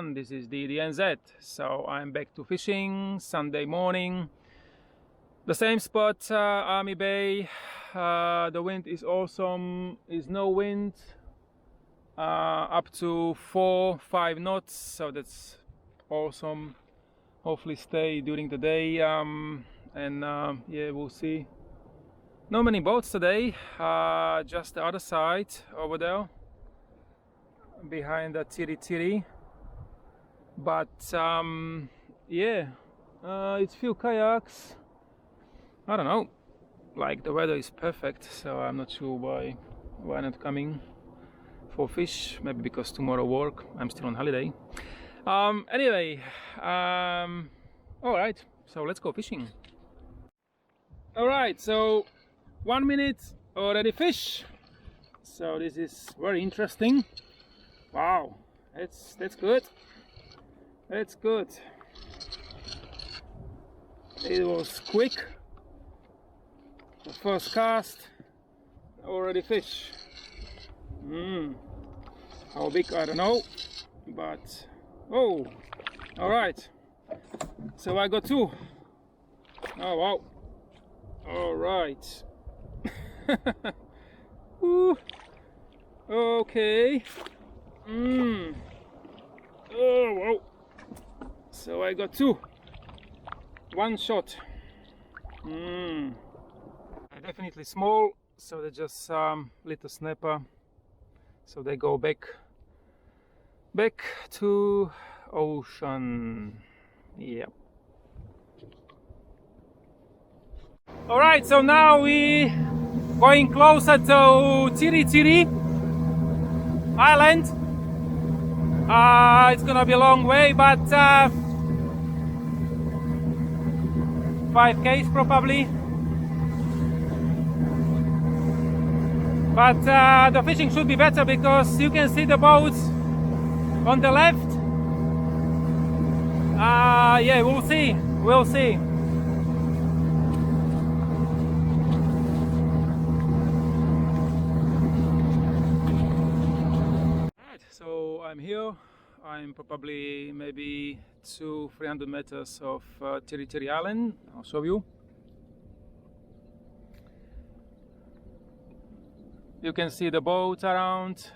everyone, this is DDNZ. So I'm back to fishing Sunday morning. The same spot, Army Bay. The wind is awesome, is no wind, up to 4-5 knots, so that's awesome. Hopefully stay during the day, yeah, we'll see. Not many boats today, just the other side over there behind the Tiritiri, but yeah, it's few kayaks. I don't know, like the weather is perfect, so I'm not sure why not coming for fish. Maybe because tomorrow work, I'm still on holiday. Anyway, all right, so let's go fishing. All right, so 1 minute already fish, so this is very interesting. Wow, that's good. That's good. It was quick. The first cast, already fish. How big, I don't know, but oh, all right. So I got 2. Oh wow. All right. Ooh. Okay. Oh wow. So I got 2. 1 shot. Definitely small, so they're just little snapper, so they go back to ocean. Yeah. All right, so now we going closer to Tiritiri island. It's gonna be a long way, but 5 k's probably. But the fishing should be better because you can see the boats on the left. Yeah, we'll see. Right, so I'm here. I'm probably maybe 200-300 meters of Tiritiri Island. I'll show you. You can see the boats around,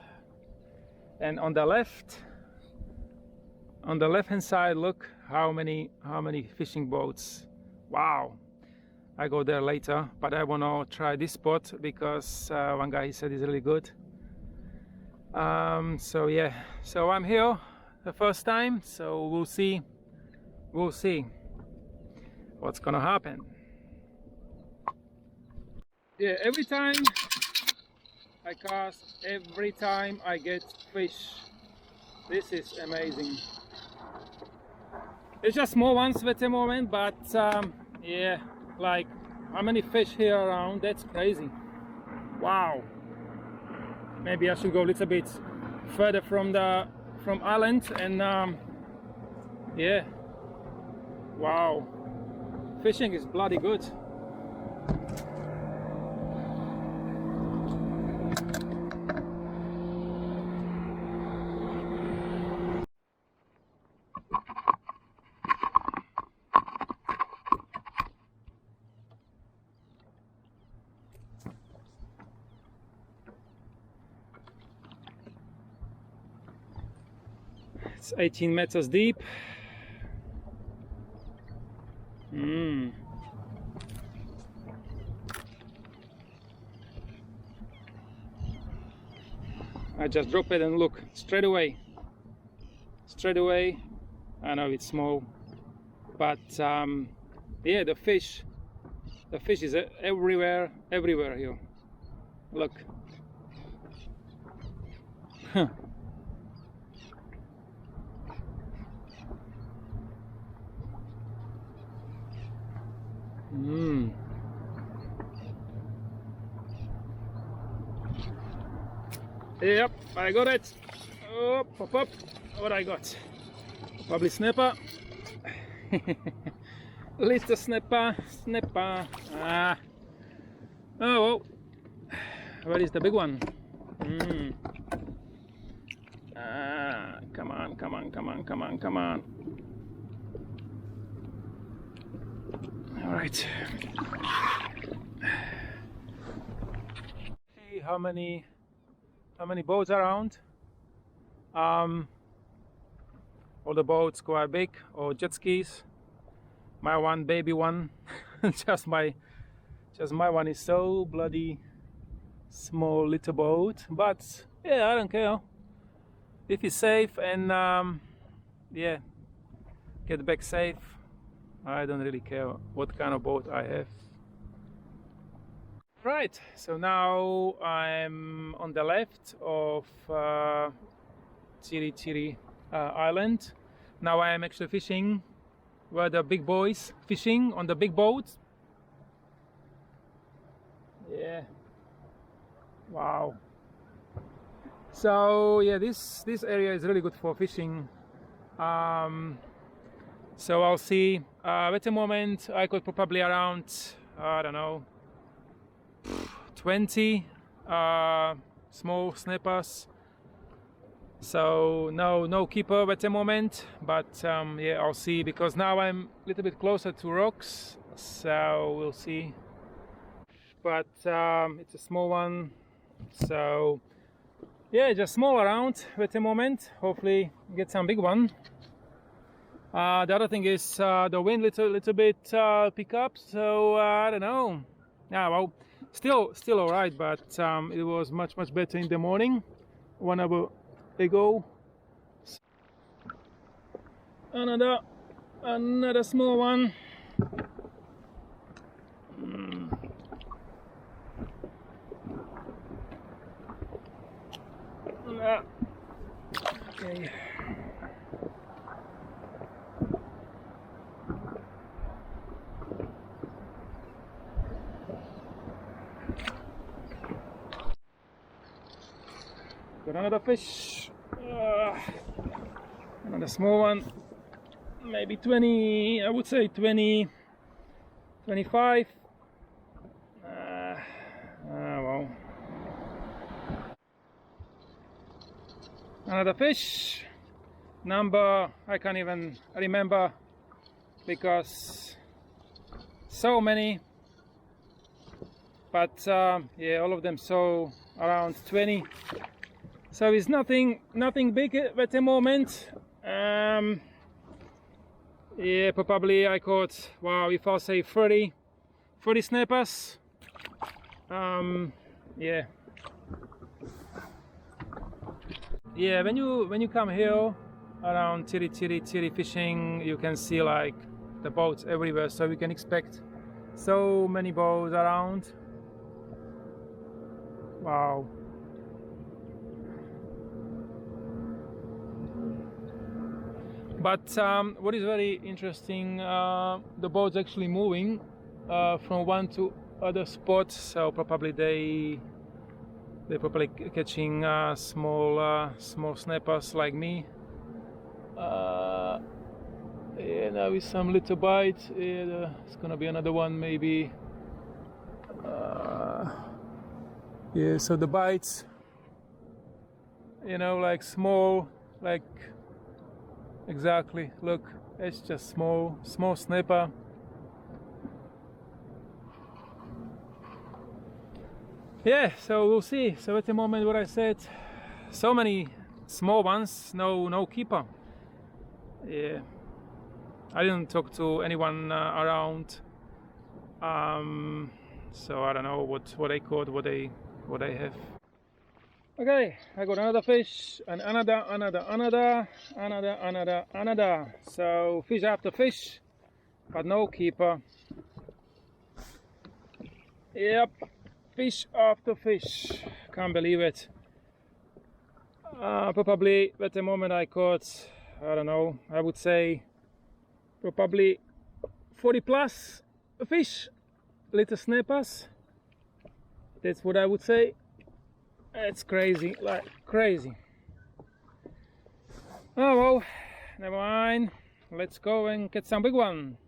and on the left hand side, look how many fishing boats. Wow. I go there later, but I want to try this spot because one guy said it's really good. So yeah, so I'm here the first time, so we'll see what's gonna happen. Yeah, every time I cast, every time I get fish. This is amazing. It's just small ones at the moment, but yeah, like how many fish here around? That's crazy. Wow. Maybe I should go a little bit further from island and yeah. Wow. Fishing is bloody good. It's 18 meters deep. I just drop it and look straight away. I know it's small, but yeah, the fish is everywhere here. Look. Yep, I got it. Oh, pop up. What I got? Probably snapper. Little snapper. Ah. Oh well. Where is the big one? come on, come on, come on, come on, come on. All right. See how many boats around. All the boats quite big, or jet skis. My one, baby one, just my one is so bloody small little boat. But yeah, I don't care if it's safe and yeah, get back safe. I don't really care what kind of boat I have. Right, so now I'm on the left of Tiritiri island. Now I am actually fishing where the big boys fishing on the big boats. Yeah, wow. So yeah, this area is really good for fishing. So I'll see. At the moment I could probably around, I don't know, 20 small snappers. So no keeper at the moment, but yeah, I'll see, because now I'm a little bit closer to rocks, so we'll see. But it's a small one, so yeah, just small around at the moment. Hopefully get some big one. The other thing is the wind little bit pick up, so I don't know. Yeah, well, still all right, but it was much better in the morning, 1 hour ago. Another small one. Okay. Got another fish. Another small one. Maybe 20, I would say 20, 25. Well. Another fish. Number I can't even remember, because so many. But yeah, all of them so around 20. So it's nothing big at the moment. Yeah, probably I caught, wow, if I'll say 30 snappers. Yeah. Yeah, when you come here around Tiritiri fishing, you can see like the boats everywhere, so you can expect so many boats around. Wow. But what is very interesting, the boats actually moving from one to other spot, so probably they're probably catching small snappers like me. Yeah, now with some little bite. Yeah, it's gonna be another one maybe. Yeah, so the bites, you know, like small, like exactly. Look, it's just small snapper. Yeah, so we'll see. So at the moment, what I said, so many small ones, no keeper. Yeah, I didn't talk to anyone around, so I don't know what they caught, what they have. Okay, I got another fish, and another. So fish after fish, but no keeper. Yep. Fish after fish, can't believe it. Probably at the moment I caught, I don't know, I would say probably 40 plus fish, little snappers. That's what I would say. It's crazy, like crazy. Oh well, never mind. Let's go and get some big one.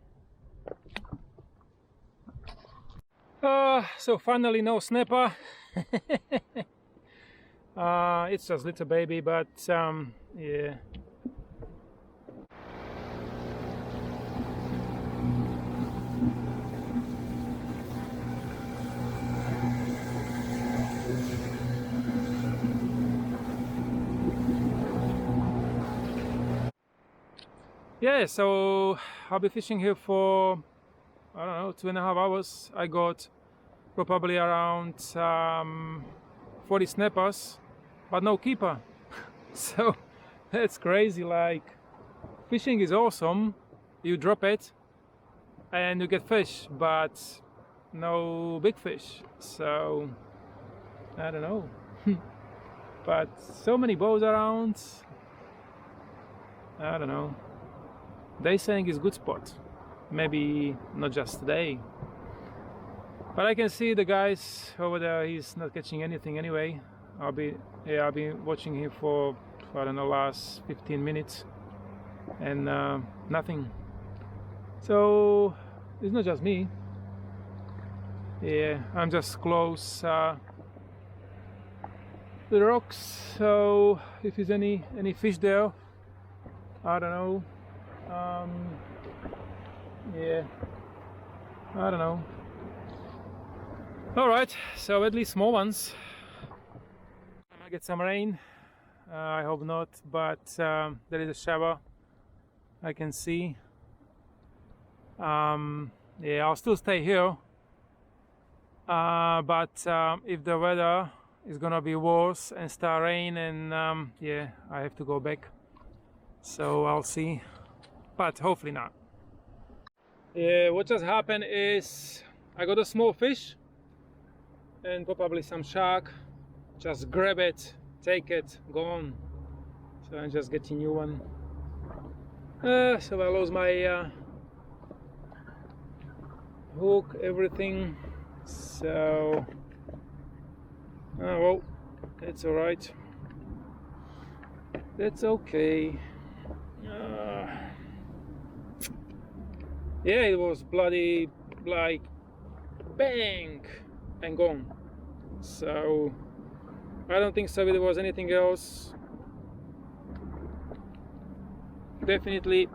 So finally no snapper. It's just little baby, but yeah, yeah, so I'll be fishing here for, I don't know, 2.5 hours. I got probably around 40 snappers, but no keeper. So that's crazy. Like, fishing is awesome. You drop it and you get fish, but no big fish. So I don't know. But so many bows around. I don't know. They saying it's good spot. Maybe not just today. But I can see the guys over there. He's not catching anything anyway. I've been watching him for, I don't know, last 15 minutes, and nothing. So it's not just me. Yeah, I'm just close to the rocks. So if there's any fish there, I don't know. Yeah, I don't know. All right, so at least small ones. I might get some rain. I hope not, but there is a shower I can see. Yeah, I'll still stay here. But if the weather is gonna be worse and start rain, and yeah, I have to go back. So I'll see, but hopefully not. Yeah, what just happened is I got a small fish and probably some shark. Just grab it, take it, go on. So I'm just getting new one. So I lost my hook, everything. So well, it's all right. That's okay. Yeah, it was bloody, like, bang and gone. So I don't think so there was anything else. Definitely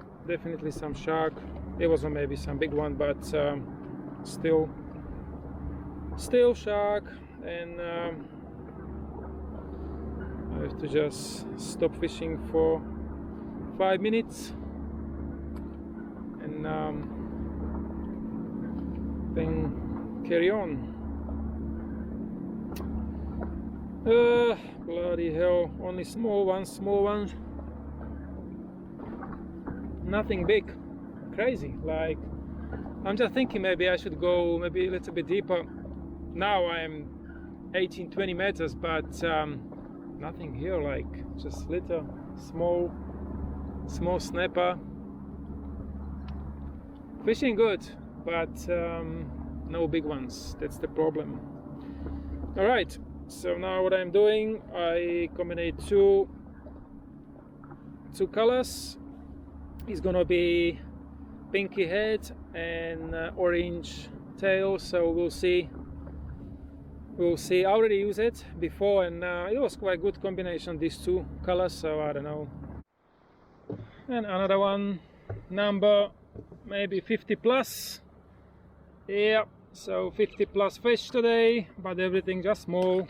some shark. It wasn't maybe some big one, but still shark. And I have to just stop fishing for 5 minutes and then carry on. Bloody hell, only small ones. Nothing big. Crazy. Like, I'm just thinking maybe I should go maybe a little bit deeper. Now I'm 18-20 meters, but nothing here. Like, just little small snapper. Fishing good, but no big ones. That's the problem. All right, so now what I'm doing, I combine two colors. It's gonna be pinky head and orange tail. So we'll see. I already used it before, and it was quite good combination, these two colors. So I don't know. And another one, number maybe 50 plus. Yeah, so 50 plus fish today, but everything just small.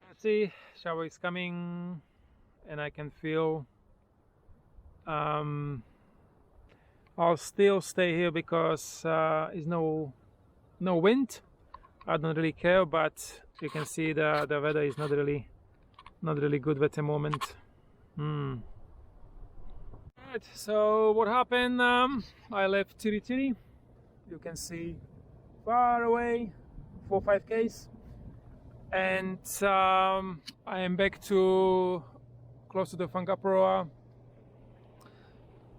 Let's see, shower is coming, and I can feel I'll still stay here because there's no wind. I don't really care, but you can see the weather is not really good at the moment. Right, so what happened? I left Tiritiri. You can see far away, 4-5 k's, and I am back to close to the Whangaparoa.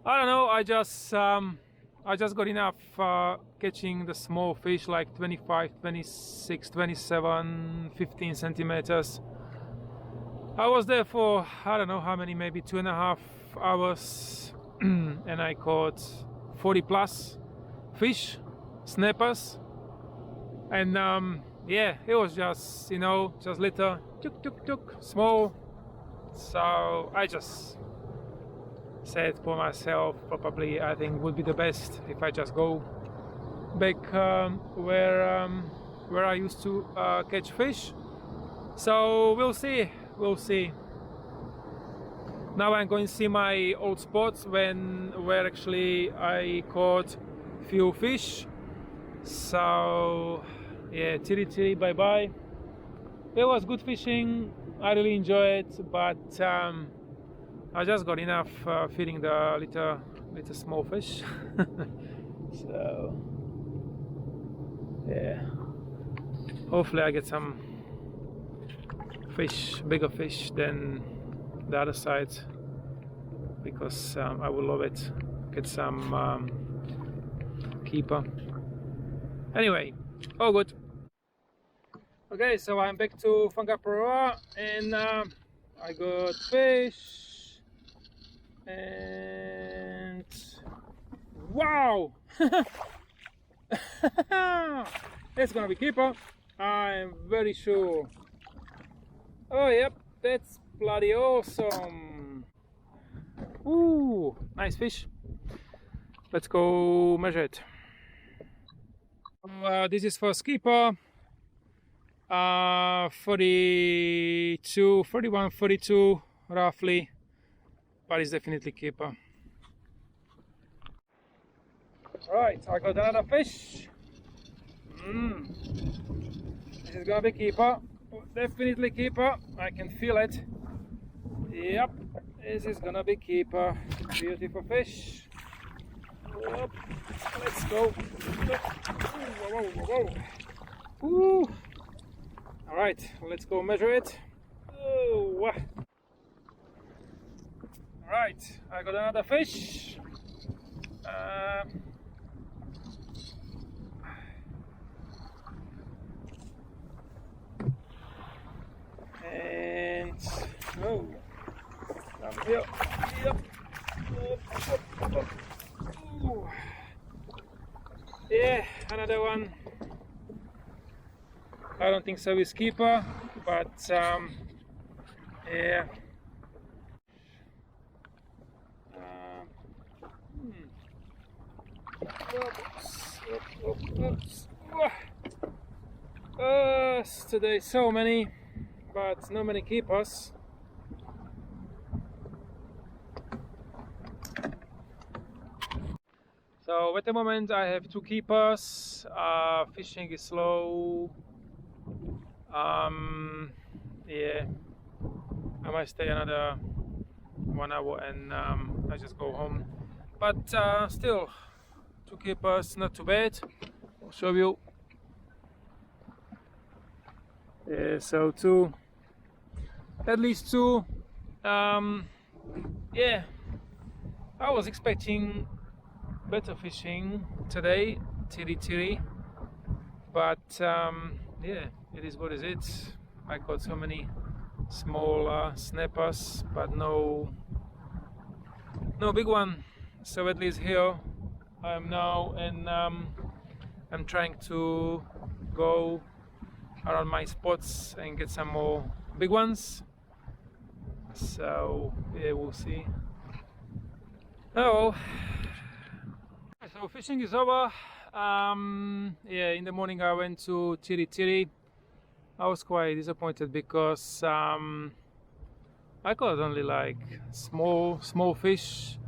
I don't know. I just got enough catching the small fish, like 25, 26, 27, 15 centimeters. I was there for I don't know how many, maybe 2.5 hours, and I caught 40 plus fish, snappers, and yeah, it was just, you know, just little, tuk, small. So I just said for myself, probably I think would be the best if I just go back where I used to catch fish. So we'll see we'll see. Now I'm going to see my old spots where actually I caught few fish. So yeah, Tiritiri, bye bye. It was good fishing. I really enjoyed it, but I just got enough feeding the little small fish. So yeah, hopefully I get some fish, bigger fish than the other side, because I would love it. Get some keeper. Anyway, all good. Okay, so I'm back to Whangaparoa, and I got fish, and wow! It's gonna be keeper, I'm very sure. Oh yep, that's bloody awesome. Ooh, nice fish. Let's go measure it. This is for keeper. 42, 41, 42 roughly, but it's definitely keeper. Right, I got another fish. This is gonna be keeper, definitely keeper. I can feel it. Yep, this is gonna be keeper. Beautiful fish. Up. Let's go. Whoa, whoa, whoa, whoa. Ooh. All right, let's go measure it. Oh. All right, I got another fish. And oh, yep. Up. Ooh. Yeah, another one. I don't think so is keeper, but yeah. Oops. Today so many, but not many keepers. So at the moment I have 2 keepers. Fishing is slow. Yeah, I might stay another 1 hour and I just go home. But still, 2 keepers, not too bad. I'll show you. Yeah, so 2, at least 2. Yeah, I was expecting better fishing today, Tiritiri, but yeah, it is what it is. I caught so many small snappers, but no big one. So at least here I am now, and I'm trying to go around my spots and get some more big ones. So yeah, we'll see. Oh, so fishing is over. Yeah, in the morning I went to Tiritiri. I was quite disappointed because I caught only like small fish.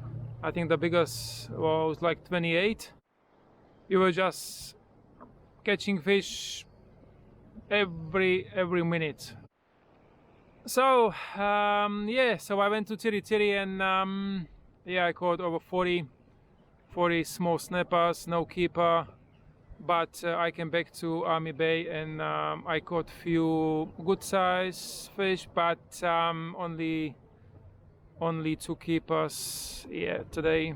I think the biggest was like 28. You were just catching fish every minute. So yeah, so I went to Tiritiri and yeah, I caught over 40 small snappers, no keeper, but I came back to Army Bay and I caught few good size fish, but only 2 keepers, yeah, today.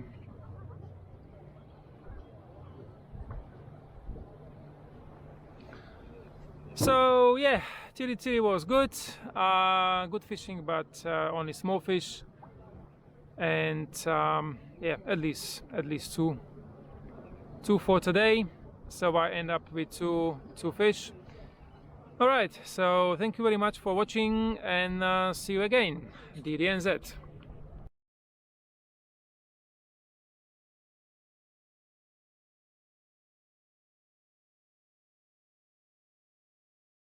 So yeah, Tiritiri was good, good fishing, but only small fish, and yeah, at least 2 for today. So I end up with two fish. All right, so thank you very much for watching, and see you again. DDNZ.